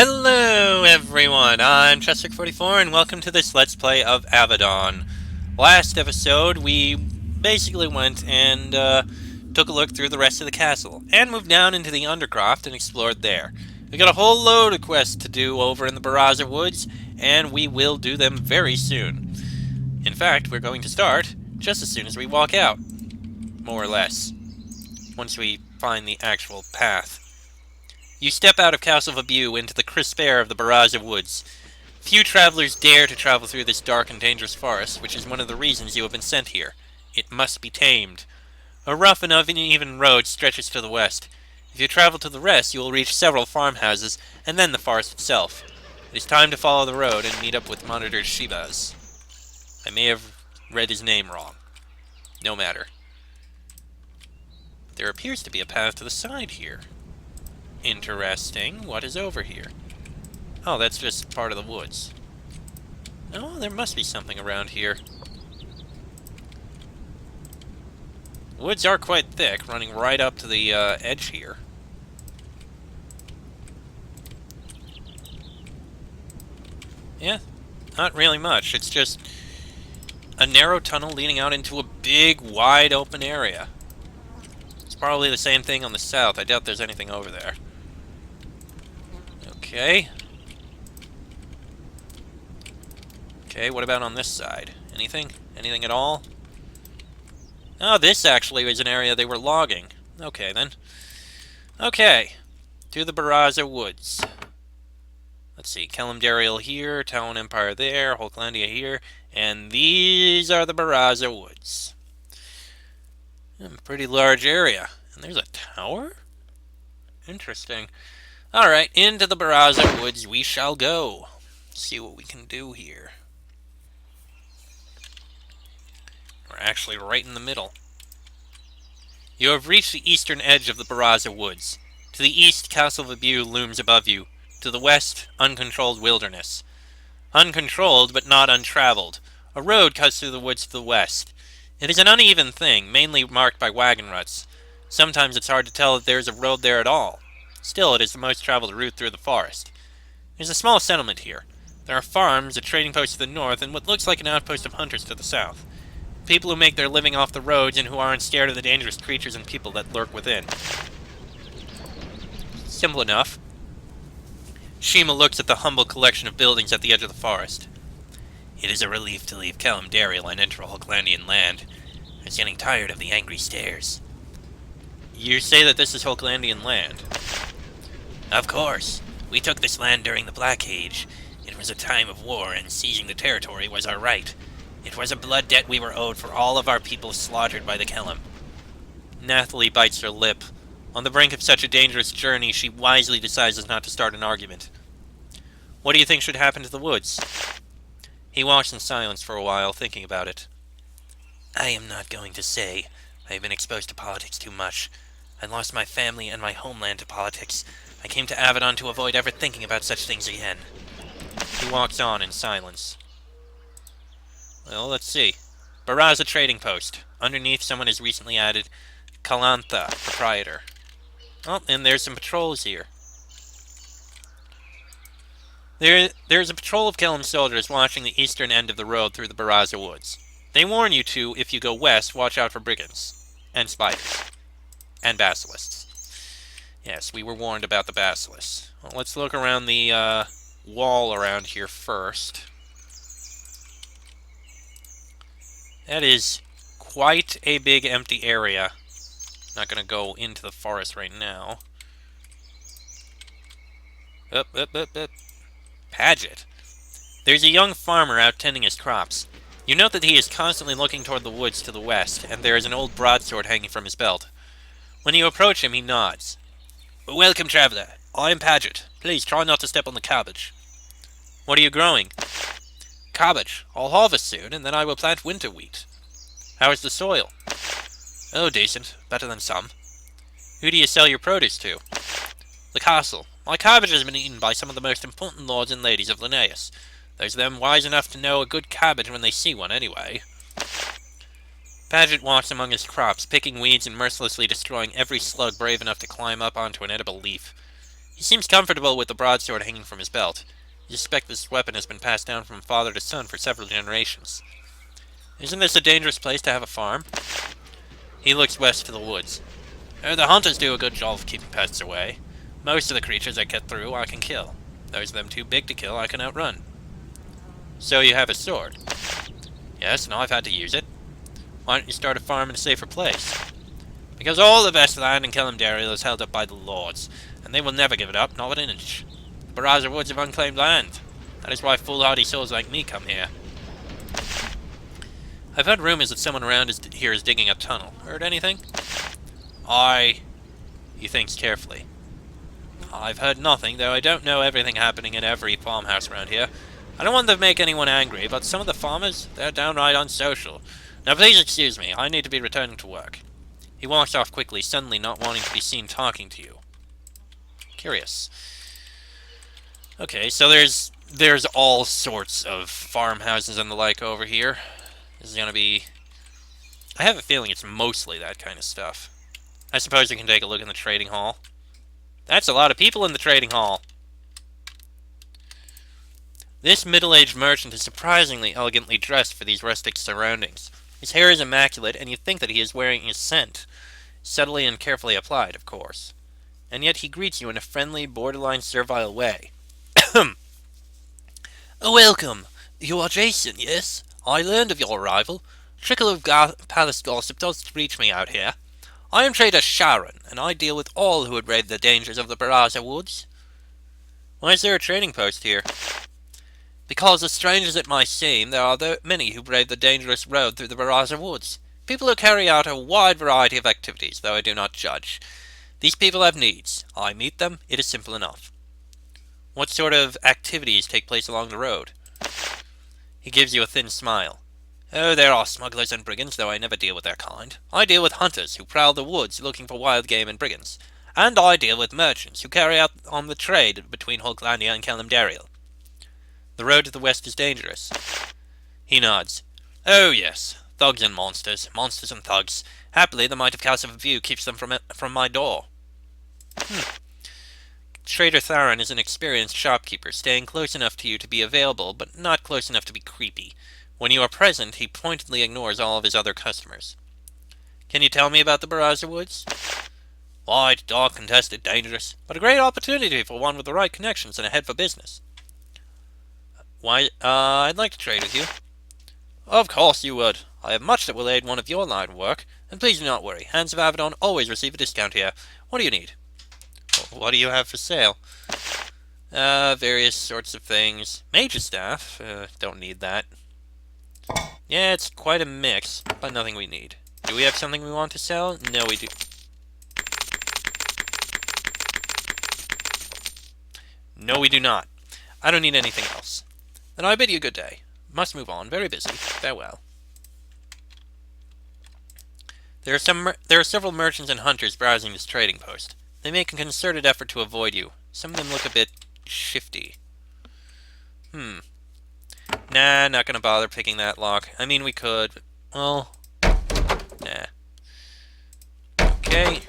Hello everyone, I'm Chester44 and welcome to this Let's Play of Avadon. Last episode we basically went and took a look through the rest of the castle and moved down into the Undercroft and explored there. We got a whole load of quests to do over in the Beraza Woods and we will do them very soon. In fact, we're going to start just as soon as we walk out, more or less, once we find the actual path. You step out of Castle View into the crisp air of the Beraza Woods. Few travelers dare to travel through this dark and dangerous forest, which is one of the reasons you have been sent here. It must be tamed. A rough and uneven road stretches to the west. If you travel to the west, you will reach several farmhouses, and then the forest itself. It is time to follow the road and meet up with Monitor Shibaz. I may have read his name wrong. No matter. There appears to be a path to the side here. Interesting. What is over here? Oh, that's just part of the woods. Oh, there must be something around here. Woods are quite thick, running right up to the edge here. Yeah, not really much. It's just a narrow tunnel leading out into a big, wide open area. It's probably the same thing on the south. I doubt there's anything over there. Okay. Okay, what about on this side? Anything? Anything at all? Oh, this actually was an area they were logging. Okay, then. Okay. To the Beraza Woods. Let's see. Calamba here, Town Empire there, Holklandia here, and these are the Beraza Woods. Pretty large area. And there's a tower? Interesting. Alright, into the Beraza Woods we shall go. See what we can do here. We're actually right in the middle. You have reached the eastern edge of the Beraza Woods. To the east, Castle View looms above you. To the west, uncontrolled wilderness. Uncontrolled, but not untraveled. A road cuts through the woods to the west. It is an uneven thing, mainly marked by wagon ruts. Sometimes it's hard to tell if there is a road there at all. Still, it is the most traveled route through the forest. There's a small settlement here. There are farms, a trading post to the north, and what looks like an outpost of hunters to the south. People who make their living off the roads and who aren't scared of the dangerous creatures and people that lurk within. Simple enough. Shima looks at the humble collection of buildings at the edge of the forest. It is a relief to leave Calamba and enter Holklandian land. I was getting tired of the angry stares. You say that this is Holklandian land? Of course. We took this land during the Black Age. It was a time of war, and seizing the territory was our right. It was a blood debt we were owed for all of our people slaughtered by the Calamba. Nathalie bites her lip. On the brink of such a dangerous journey, she wisely decides not to start an argument. What do you think should happen to the woods? He walks in silence for a while, thinking about it. I am not going to say. I have been exposed to politics too much. I lost my family and my homeland to politics. I came to Avadon to avoid ever thinking about such things again. He walks on in silence. Well, let's see. Beraza Trading Post. Underneath, someone has recently added Calamba, proprietor. Oh, and there's some patrols here. There's a patrol of Calamba soldiers watching the eastern end of the road through the Beraza Woods. They warn you to, if you go west, watch out for brigands. And spiders. And basilisks. Yes, we were warned about the basilisks. Well, let's look around the wall around here first. That is quite a big empty area. Not going to go into the forest right now. Up. Paget. There's a young farmer out tending his crops. You note that he is constantly looking toward the woods to the west, and there is an old broadsword hanging from his belt. When you approach him, he nods. Welcome, traveler. I'm Paget. Please try not to step on the cabbage. What are you growing? Cabbage. I'll harvest soon, and then I will plant winter wheat. How is the soil? Oh, decent. Better than some. Who do you sell your produce to? The castle. My cabbage has been eaten by some of the most important lords and ladies of Linnaeus. There's them wise enough to know a good cabbage when they see one, anyway. Paget walks among his crops, picking weeds and mercilessly destroying every slug brave enough to climb up onto an edible leaf. He seems comfortable with the broadsword hanging from his belt. You suspect this weapon has been passed down from father to son for several generations. Isn't this a dangerous place to have a farm? He looks west to the woods. The hunters do a good job of keeping pests away. Most of the creatures I get through I can kill. Those of them too big to kill I can outrun. So you have a sword? Yes, and I've had to use it. Why don't you start a farm in a safer place? Because all the best land in Calamba is held up by the lords, and they will never give it up, not an inch. The Beraza Woods of unclaimed land. That is why foolhardy souls like me come here. I've heard rumors that someone around here is digging a tunnel. Heard anything? He thinks carefully. I've heard nothing, though I don't know everything happening in every farmhouse around here. I don't want to make anyone angry, but some of the farmers, they're downright unsocial. Now please excuse me, I need to be returning to work. He walks off quickly, suddenly not wanting to be seen talking to you. Curious. Okay, so there's all sorts of farmhouses and the like over here. This is gonna be... I have a feeling it's mostly that kind of stuff. I suppose we can take a look in the trading hall. That's a lot of people in the trading hall. This middle-aged merchant is surprisingly elegantly dressed for these rustic surroundings. His hair is immaculate, and you think that he is wearing a scent. Subtly and carefully applied, of course. And yet he greets you in a friendly, borderline servile way. Welcome. You are Jason, yes? I learned of your arrival. A trickle of palace gossip does reach me out here. I am Trader Sharon, and I deal with all who would brave the dangers of the Barossa Woods. Why is there a trading post here? Because, as strange as it might seem, there are many who brave the dangerous road through the Barossa Woods. People who carry out a wide variety of activities, though I do not judge. These people have needs. I meet them. It is simple enough. What sort of activities take place along the road? He gives you a thin smile. Oh, there are smugglers and brigands, though I never deal with their kind. I deal with hunters who prowl the woods looking for wild game and brigands. And I deal with merchants who carry out on the trade between Hulklandia and Calamba. The road to the west is dangerous. He nods. Oh, yes. Thugs and monsters. Monsters and thugs. Happily, the might of House of View keeps them from my door. Trader Tharon is an experienced shopkeeper, staying close enough to you to be available, but not close enough to be creepy. When you are present, he pointedly ignores all of his other customers. Can you tell me about the Barossa Woods? Wide, dark, contested, dangerous, but a great opportunity for one with the right connections and a head for business. Why, I'd like to trade with you. Of course you would. I have much that will aid one of your line of work, and please do not worry. Hands of Avadon always receive a discount here. What do you need? What do you have for sale? Various sorts of things. Major staff. Don't need that. Yeah, it's quite a mix, but nothing we need. Do we have something we want to sell? No, we do. No, we do not. I don't need anything else. Then I bid you good day. Must move on. Very busy. Farewell. There are several merchants and hunters browsing this trading post. They make a concerted effort to avoid you. Some of them look a bit shifty. Nah, not gonna bother picking that lock. I mean, we could, but, well, nah. Okay,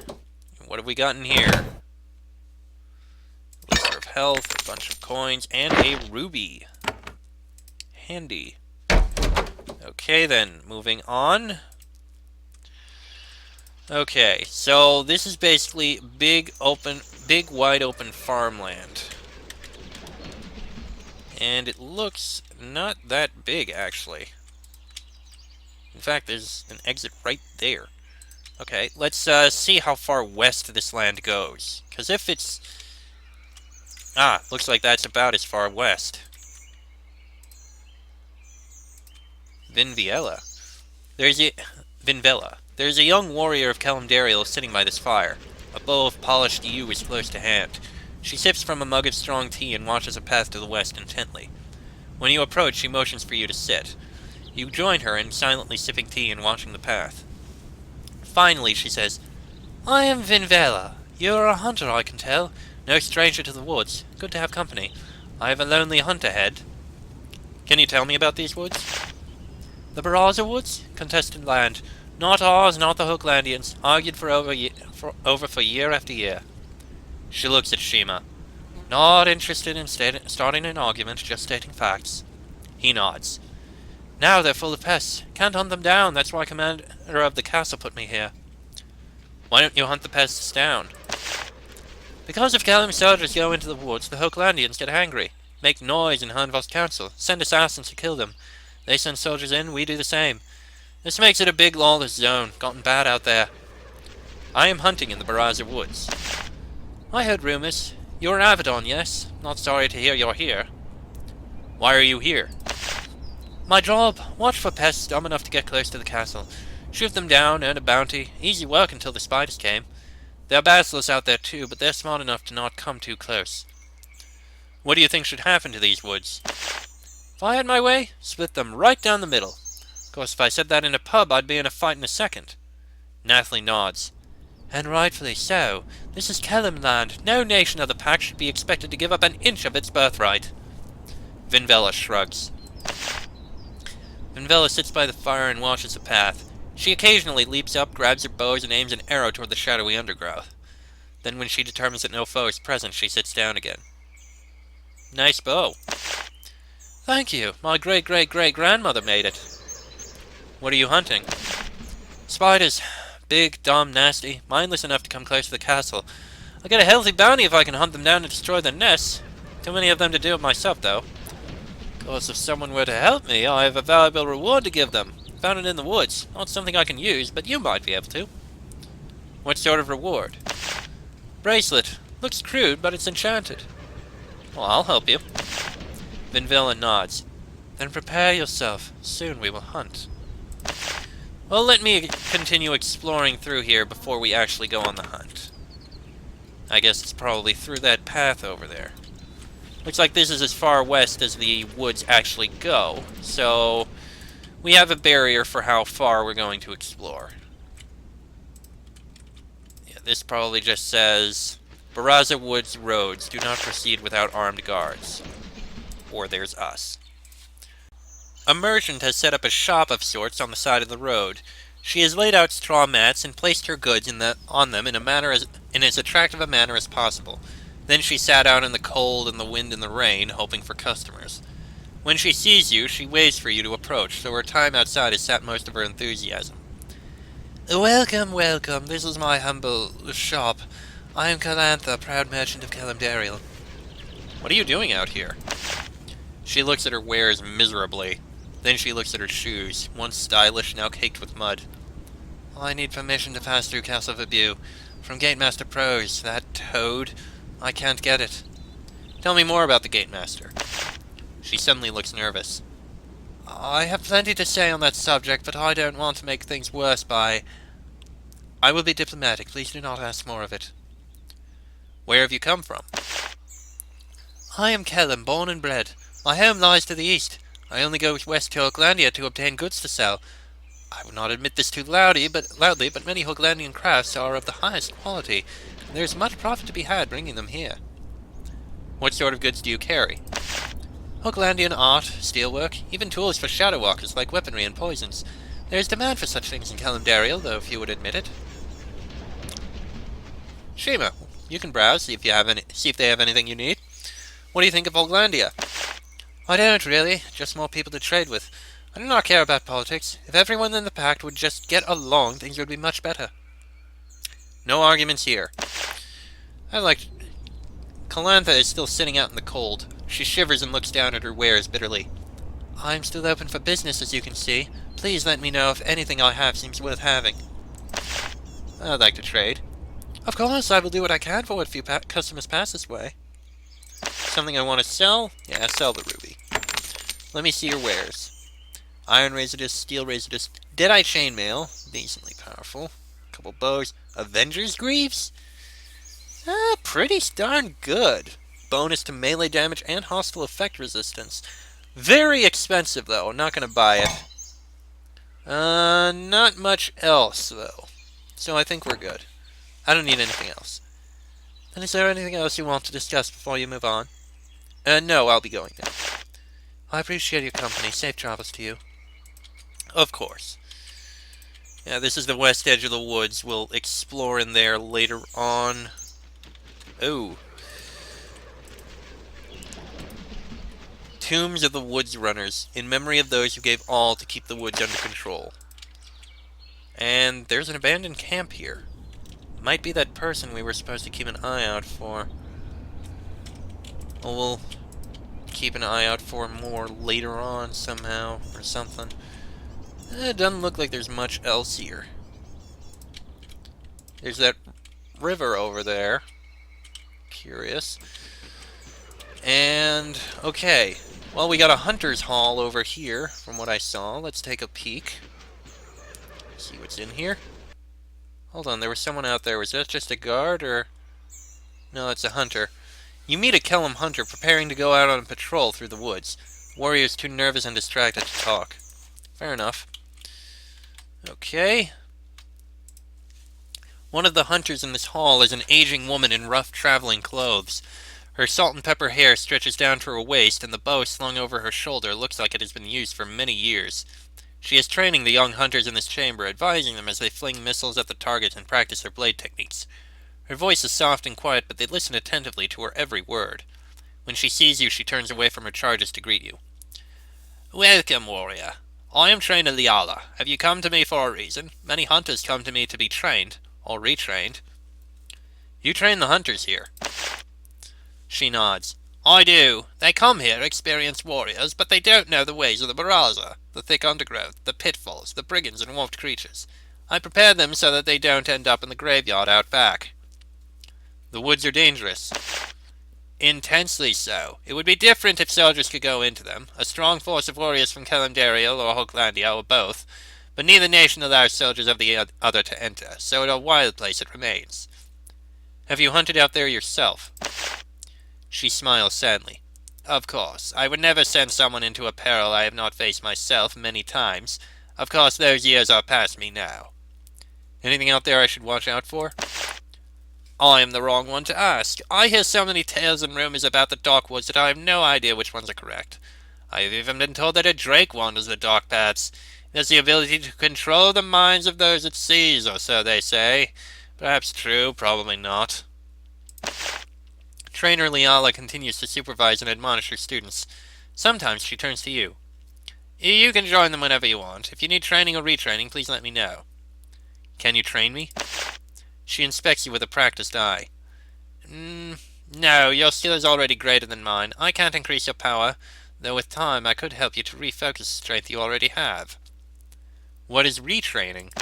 what have we got in here? Blister of health, a bunch of coins, and a ruby. Handy. Okay, then, moving on. Okay, so this is basically big, wide open farmland. And it looks not that big, actually. In fact, there's an exit right there. Okay, let's see how far west this land goes. Because if it's... looks like that's about as far west. Vinvella. There's a young warrior of Calamba sitting by this fire. A bowl of polished yew is close to hand. She sips from a mug of strong tea and watches a path to the west intently. When you approach, she motions for you to sit. You join her in silently sipping tea and watching the path. Finally, she says, I am Vinvella. You are a hunter, I can tell. No stranger to the woods. Good to have company. I have a lonely hunt ahead. Can you tell me about these woods? The Beraza Woods? Contested land. Not ours, not the Hulklandians. Argued for year after year. She looks at Shima. Not interested in starting an argument, just stating facts. He nods. Now they're full of pests. Can't hunt them down, that's why commander of the castle put me here. Why don't you hunt the pests down? Because if Calum's soldiers go into the woods, the Hochlandians get angry, make noise in Hanval's council, send assassins to kill them. They send soldiers in, we do the same. This makes it a big lawless zone, gotten bad out there. I am hunting in the Beraza Woods. I heard rumors. You're Avadon, yes? Not sorry to hear you're here. Why are you here? My job. Watch for pests dumb enough to get close to the castle. Shoot them down, earn a bounty. Easy work until the spiders came. There are basilisks out there too, but they're smart enough to not come too close. What do you think should happen to these woods? If I had my way, split them right down the middle. Of course, if I said that in a pub, I'd be in a fight in a second. Nathalie nods. And rightfully so. This is Calamba land. No nation of the pack should be expected to give up an inch of its birthright. Vinvella shrugs. Vinvella sits by the fire and watches the path. She occasionally leaps up, grabs her bows, and aims an arrow toward the shadowy undergrowth. Then when she determines that no foe is present, she sits down again. Nice bow. Thank you. My great-great-great-grandmother made it. What are you hunting? Spiders. Big, dumb, nasty, mindless enough to come close to the castle. I'll get a healthy bounty if I can hunt them down and destroy their nests. Too many of them to do it myself, though. Of course, if someone were to help me, I have a valuable reward to give them. Found it in the woods. Not something I can use, but you might be able to. What sort of reward? Bracelet. Looks crude, but it's enchanted. Well, I'll help you. Vinvella nods. Then prepare yourself. Soon we will hunt. Well, let me continue exploring through here before we actually go on the hunt. I guess it's probably through that path over there. Looks like this is as far west as the woods actually go, so we have a barrier for how far we're going to explore. Yeah, this probably just says, Beraza Woods roads, do not proceed without armed guards. Or there's us. A merchant has set up a shop of sorts on the side of the road. She has laid out straw mats and placed her goods on them in as attractive a manner as possible. Then she sat out in the cold and the wind and the rain, hoping for customers. When she sees you, she waits for you to approach, so her time outside has sapped most of her enthusiasm. Welcome, welcome. This is my humble shop. I am Calantha, proud merchant of Calamba. What are you doing out here? She looks at her wares miserably. Then she looks at her shoes, once stylish, now caked with mud. I need permission to pass through Castle View. From Gatemaster Prose, that toad. I can't get it. Tell me more about the Gatemaster. She suddenly looks nervous. I have plenty to say on that subject, but I don't want to make things worse by... I will be diplomatic. Please do not ask more of it. Where have you come from? I am Calum, born and bred. My home lies to the east. I only go west to Hochlandia to obtain goods to sell. I would not admit this too loudly, but many Hochlandian crafts are of the highest quality, and there is much profit to be had bringing them here. What sort of goods do you carry? Hochlandian art, steelwork, even tools for shadow walkers like weaponry and poisons. There is demand for such things in Calamba, though few would admit it. Shima, you can browse, see if they have anything you need. What do you think of Hochlandia? I don't, really. Just more people to trade with. I do not care about politics. If everyone in the pact would just get along, things would be much better. No arguments here. Calantha is still sitting out in the cold. She shivers and looks down at her wares bitterly. I'm still open for business, as you can see. Please let me know if anything I have seems worth having. I'd like to trade. Of course, I will do what I can for what few customers pass this way. Something I want to sell? Yeah, sell the ruby. Let me see your wares. Iron razor disc, steel razor disc, Deadeye chainmail, decently powerful. Couple bows. Avenger's greaves? Pretty darn good. Bonus to melee damage and hostile effect resistance. Very expensive, though. I'm not going to buy it. Not much else, though. So I think we're good. I don't need anything else. And is there anything else you want to discuss before you move on? No, I'll be going now. I appreciate your company. Safe travels to you. Of course. Yeah, this is the west edge of the woods. We'll explore in there later on. Oh. Tombs of the Woods Runners, in memory of those who gave all to keep the woods under control. And there's an abandoned camp here. Might be that person we were supposed to keep an eye out for. Well, we'll keep an eye out for more later on somehow, or something. It doesn't look like there's much else here. There's that river over there. Curious. And, okay. Well, we got a hunter's hall over here, from what I saw. Let's take a peek. See what's in here. Hold on, there was someone out there. Was that just a guard, or... No, it's a hunter. You meet a Kellam hunter preparing to go out on a patrol through the woods. Warrior's too nervous and distracted to talk. Fair enough. Okay. One of the hunters in this hall is an aging woman in rough traveling clothes. Her salt and pepper hair stretches down to her waist, and the bow slung over her shoulder looks like it has been used for many years. She is training the young hunters in this chamber, advising them as they fling missiles at the targets and practice their blade techniques. Her voice is soft and quiet, but they listen attentively to her every word. When she sees you, she turns away from her charges to greet you. Welcome, warrior. I am Trainer Liala. Have you come to me for a reason? Many hunters come to me to be trained, or retrained. You train the hunters here. She nods. I do. They come here, experienced warriors, but they don't know the ways of the Beraza, the thick undergrowth, the pitfalls, the brigands and wolfed creatures. I prepare them so that they don't end up in the graveyard out back. The woods are dangerous. Intensely so. It would be different if soldiers could go into them. A strong force of warriors from Calandariel or Hochlandia, or both. But neither nation allows soldiers of the other to enter, so in a wild place it remains. Have you hunted out there yourself? She smiles sadly. Of course. I would never send someone into a peril I have not faced myself many times. Of course, those years are past me now. Anything out there I should watch out for? I am the wrong one to ask. I hear so many tales and rumors about the dark woods that I have no idea which ones are correct. I have even been told that a drake wanders the dark paths. It has the ability to control the minds of those it sees, or so they say. Perhaps true, probably not. Trainer Liala continues to supervise and admonish her students. Sometimes she turns to you. You can join them whenever you want. If you need training or retraining, please let me know. Can you train me? She inspects you with a practiced eye. No, your skill is already greater than mine. I can't increase your power, though with time I could help you to refocus the strength you already have. What is retraining?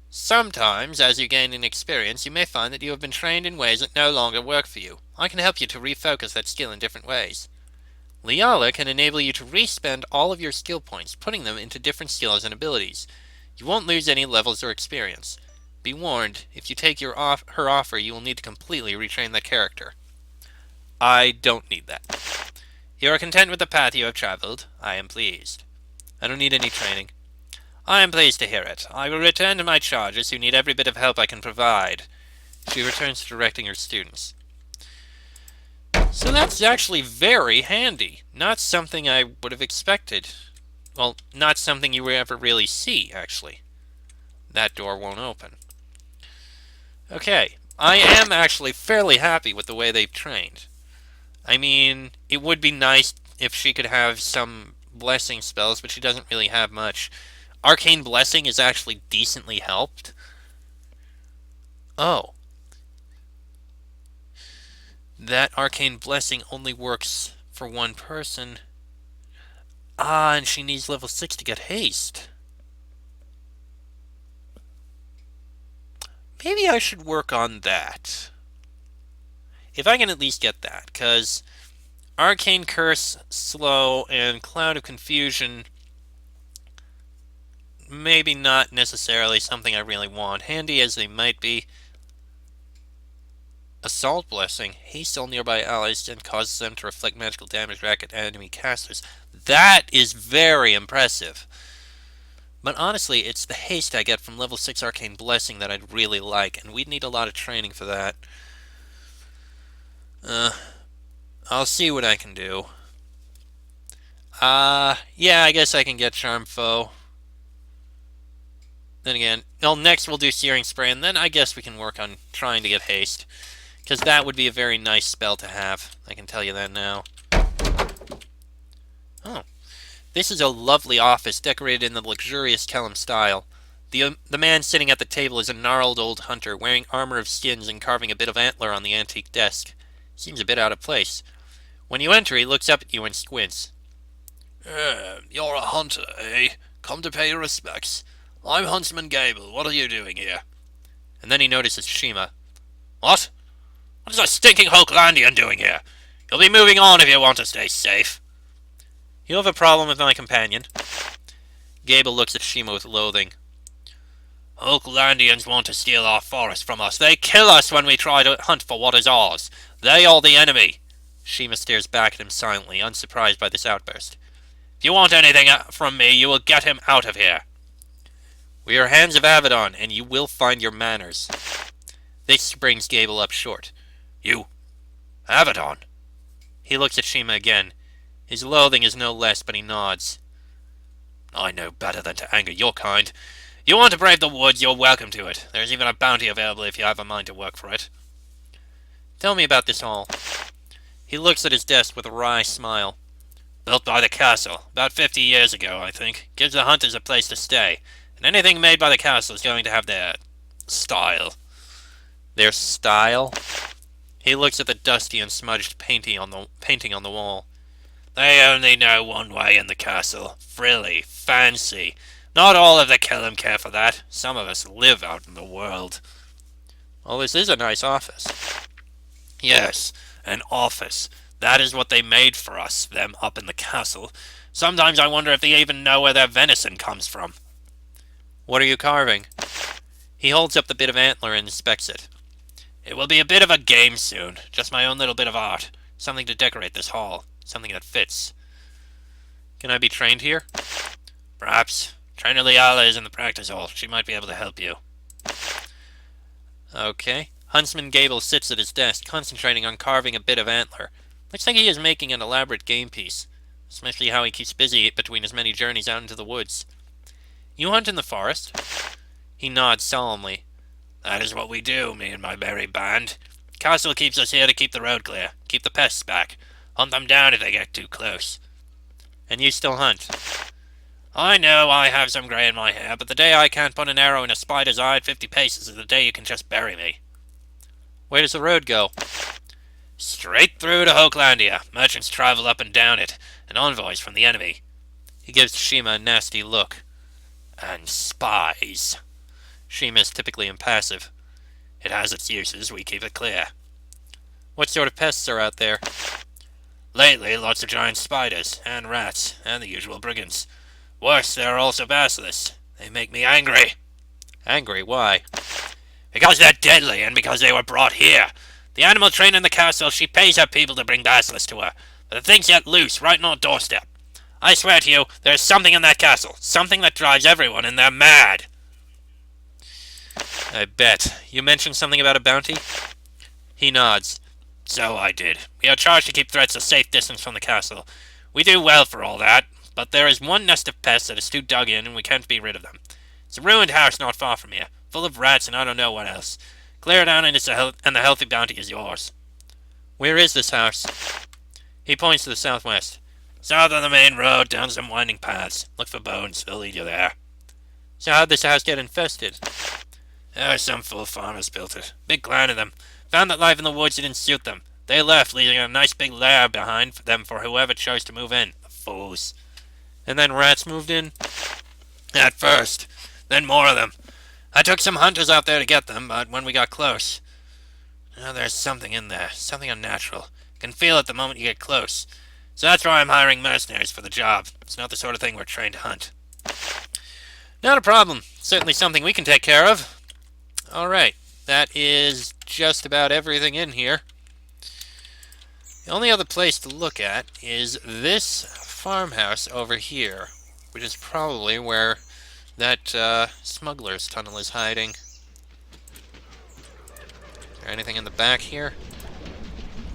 Sometimes, as you gain in experience, you may find that you have been trained in ways that no longer work for you. I can help you to refocus that skill in different ways. Liala can enable you to respend all of your skill points, putting them into different skills and abilities. You won't lose any levels or experience. Be warned, if you take her offer, you will need to completely retrain that character. I don't need that. You are content with the path you have traveled. I am pleased. I don't need any training. I am pleased to hear it. I will return to my charges who need every bit of help I can provide. She returns to directing her students. So that's actually very handy. Not something I would have expected. Well, not something you would ever really see, actually. That door won't open. Okay, I am actually fairly happy with the way they've trained. I mean, it would be nice if she could have some blessing spells, but she doesn't really have much. Arcane Blessing is actually decently helped. Oh. That Arcane Blessing only works for one person. Ah, and she needs level 6 to get haste. Maybe I should work on that. If I can at least get that, because Arcane Curse, slow, and Cloud of Confusion, maybe not necessarily something I really want. Handy as they might be. Assault Blessing. Haste all nearby allies and causes them to reflect magical damage back at enemy casters. That is very impressive. But honestly, it's the haste I get from level 6 Arcane Blessing that I'd really like, and we'd need a lot of training for that. I'll see what I can do. Yeah, I guess I can get Charm Foe. Then again, well, next we'll do Searing Spray, and then I guess we can work on trying to get haste. Because that would be a very nice spell to have. I can tell you that now. Oh. This is a lovely office decorated in the luxurious Kellam style. The man sitting at the table is a gnarled old hunter, wearing armor of skins and carving a bit of antler on the antique desk. Seems a bit out of place. When you enter, he looks up at you and squints. You're a hunter, eh? Come to pay your respects. I'm Huntsman Gable. What are you doing here? And then he notices Shima. What? What is a stinking Hochlandian doing here? You'll be moving on if you want to stay safe. You have a problem with my companion? Gable looks at Shima with loathing. Hochlandians want to steal our forest from us. They kill us when we try to hunt for what is ours. They are the enemy. Shima stares back at him silently, unsurprised by this outburst. If you want anything from me, you will get him out of here. We are hands of Avadon, and you will find your manners. This brings Gable up short. You? Avadon? He looks at Shima again. His loathing is no less, but he nods. I know better than to anger your kind. You want to brave the woods, you're welcome to it. There's even a bounty available if you have a mind to work for it. Tell me about this hall. He looks at his desk with a wry smile. Built by the castle, about 50 years ago, I think. Gives the hunters a place to stay. And anything made by the castle is going to have their style. Their style? He looks at the dusty and smudged painting on the wall. They only know one way in the castle. Frilly, fancy. Not all of the Kellam care for that. Some of us live out in the world. Well, this is a nice office. Yes, an office. That is what they made for us, them up in the castle. Sometimes I wonder if they even know where their venison comes from. What are you carving? He holds up the bit of antler and inspects it. It will be a bit of a game soon. Just my own little bit of art. Something to decorate this hall. Something that fits. Can I be trained here? Perhaps. Trainer Liala is in the practice hall. She might be able to help you. Okay. Huntsman Gable sits at his desk, concentrating on carving a bit of antler. Looks like he is making an elaborate game piece, especially how he keeps busy between his many journeys out into the woods. You hunt in the forest? He nods solemnly. That is what we do, me and my merry band. Castle keeps us here to keep the road clear, keep the pests back, hunt them down if they get too close. And you still hunt? I know I have some grey in my hair, but the day I can't put an arrow in a spider's eye at 50 paces is the day you can just bury me. Where does the road go? Straight through to Hochlandia. Merchants travel up and down it, and envoys from the enemy. He gives Shima a nasty look. And spies. Shima is typically impassive. It has its uses, we keep it clear. What sort of pests are out there? Lately, lots of giant spiders, and rats, and the usual brigands. Worse, there are also basilisks. They make me angry. Angry? Why? Because they're deadly, and because they were brought here. The animal trainer in the castle, she pays her people to bring basilisks to her. But the thing's yet loose, right on our doorstep. I swear to you, there's something in that castle. Something that drives everyone, and they're mad. I bet. You mentioned something about a bounty? He nods. So I did. We are charged to keep threats a safe distance from the castle. We do well for all that, but there is one nest of pests that is too dug in, and we can't be rid of them. It's a ruined house not far from here, full of rats and I don't know what else. Clear it down and the healthy bounty is yours. Where is this house? He points to the southwest. South of the main road, down some winding paths. Look for bones, they'll lead you there. So how'd this house get infested? Some fool farmers built it. Big clan of them. Found that life in the woods didn't suit them. They left, leaving a nice big lair behind them for whoever chose to move in. The fools. And then rats moved in? At first. Then more of them. I took some hunters out there to get them, but when we got close... there's something in there. Something unnatural. You can feel it the moment you get close. So that's why I'm hiring mercenaries for the job. It's not the sort of thing we're trained to hunt. Not a problem. Certainly something we can take care of. Alright, that is just about everything in here. The only other place to look at is this farmhouse over here, which is probably where that smuggler's tunnel is hiding. Is there anything in the back here?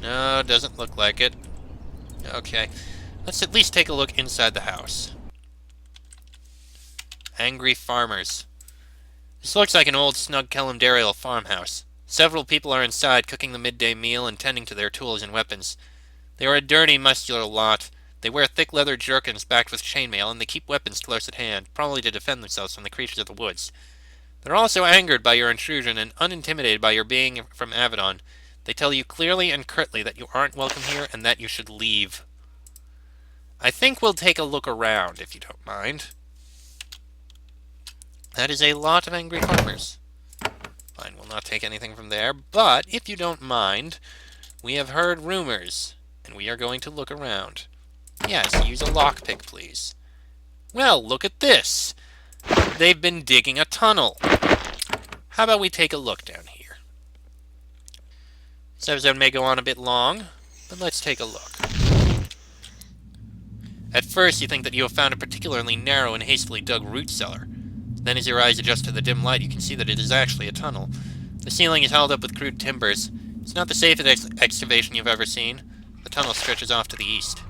No, doesn't look like it. Okay, let's at least take a look inside the house. Angry farmers. This looks like an old snug Calamba farmhouse. Several people are inside cooking the midday meal and tending to their tools and weapons. They are a dirty, muscular lot. They wear thick leather jerkins backed with chainmail, and they keep weapons close at hand, probably to defend themselves from the creatures of the woods. They're also angered by your intrusion and unintimidated by your being from Avadon. They tell you clearly and curtly that you aren't welcome here and that you should leave. I think we'll take a look around, if you don't mind. That is a lot of angry farmers. Fine, we'll not take anything from there, but if you don't mind, we have heard rumors, and we are going to look around. Yes, use a lockpick, please. Well, look at this! They've been digging a tunnel. How about we take a look down here? This episode may go on a bit long, but let's take a look. At first, you think that you have found a particularly narrow and hastily dug root cellar. Then as your eyes adjust to the dim light, you can see that it is actually a tunnel. The ceiling is held up with crude timbers. It's not the safest excavation you've ever seen. The tunnel stretches off to the east.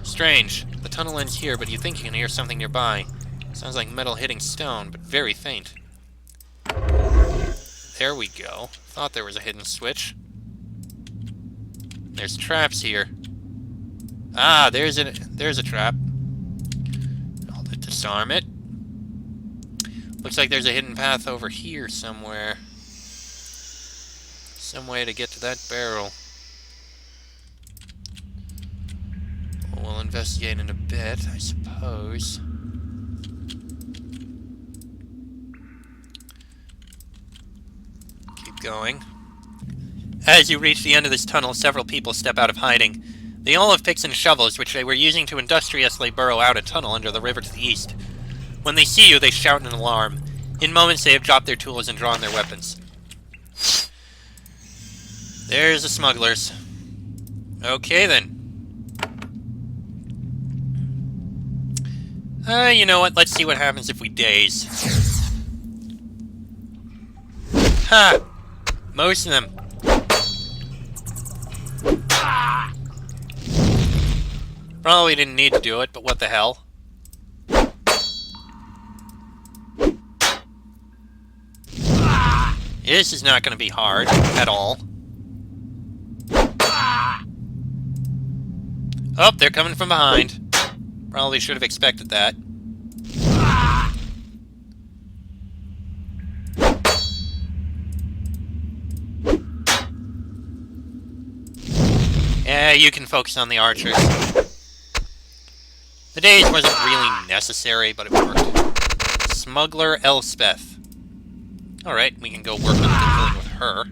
Strange. The tunnel ends here, but you think you can hear something nearby. Sounds like metal hitting stone, but very faint. There we go. Thought there was a hidden switch. There's traps here. Ah, there's a trap. I'll disarm it. Looks like there's a hidden path over here somewhere. Some way to get to that barrel. We'll investigate in a bit, I suppose. Keep going. As you reach the end of this tunnel, several people step out of hiding. They all have picks and shovels, which they were using to industriously burrow out a tunnel under the river to the east. When they see you, they shout in alarm. In moments, they have dropped their tools and drawn their weapons. There's the smugglers. Okay, then. You know what? Let's see what happens if we daze. Ha! Most of them. Probably didn't need to do it, but what the hell? This is not going to be hard at all. Oh, they're coming from behind. Probably should have expected that. Yeah, you can focus on the archers. The daze wasn't really necessary, but it worked. Smuggler Elspeth. Alright, we can go work on dealing with her.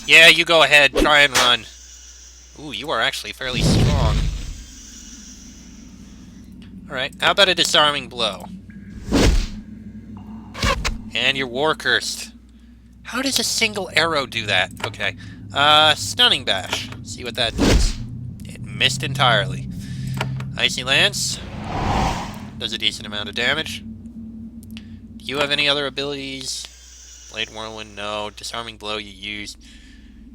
Yeah, you go ahead, try and run. Ooh, you are actually fairly strong. Alright, how about a disarming blow? And you're war cursed. How does a single arrow do that? Okay. Stunning bash. See what that does. It missed entirely. Icy Lance. Does a decent amount of damage. Do you have any other abilities? Blade Whirlwind, no. Disarming Blow you used.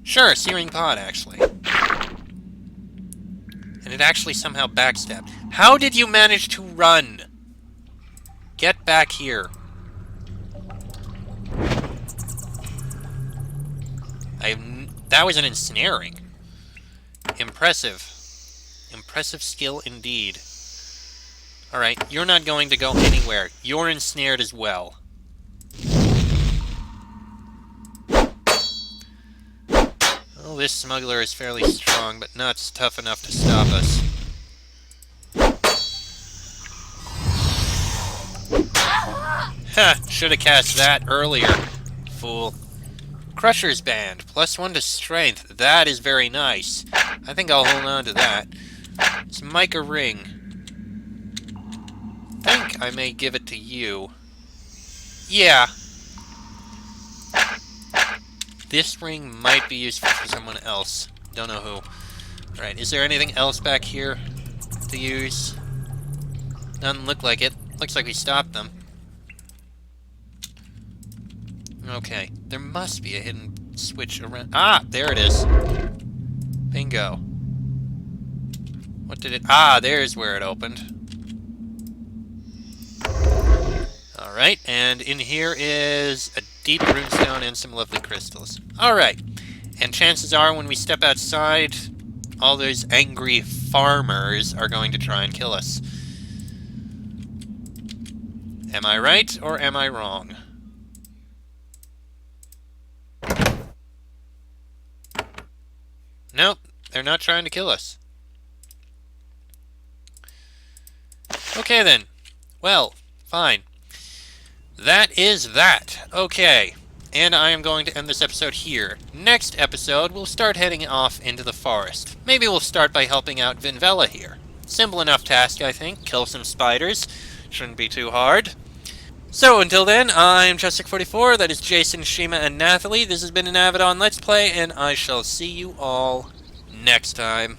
Sure, Searing Pod, actually. And it actually somehow backstabbed. How did you manage to run? Get back here. That was an ensnaring. Impressive. Impressive skill indeed. Alright, you're not going to go anywhere. You're ensnared as well. Well, this smuggler is fairly strong, but not tough enough to stop us. Ha! Should have cast that earlier, fool. Crusher's Band, +1 to strength. That is very nice. I think I'll hold on to that. It's Mica Ring. I think I may give it to you. Yeah. This ring might be useful for someone else. Don't know who. Alright, is there anything else back here to use? Doesn't look like it. Looks like we stopped them. Okay, there must be a hidden switch around. Ah, there it is. Bingo. What did it... Ah, there's where it opened. Alright, and in here is a deep runestone and some lovely crystals. Alright, and chances are when we step outside, all those angry farmers are going to try and kill us. Am I right or am I wrong? Nope, they're not trying to kill us. Okay then. Well, fine. That is that. Okay. And I am going to end this episode here. Next episode, we'll start heading off into the forest. Maybe we'll start by helping out Vinvella here. Simple enough task, I think. Kill some spiders. Shouldn't be too hard. So, until then, I'm Chestic44, that is Jason, Shima, and Nathalie. This has been an Avadon Let's Play, and I shall see you all next time.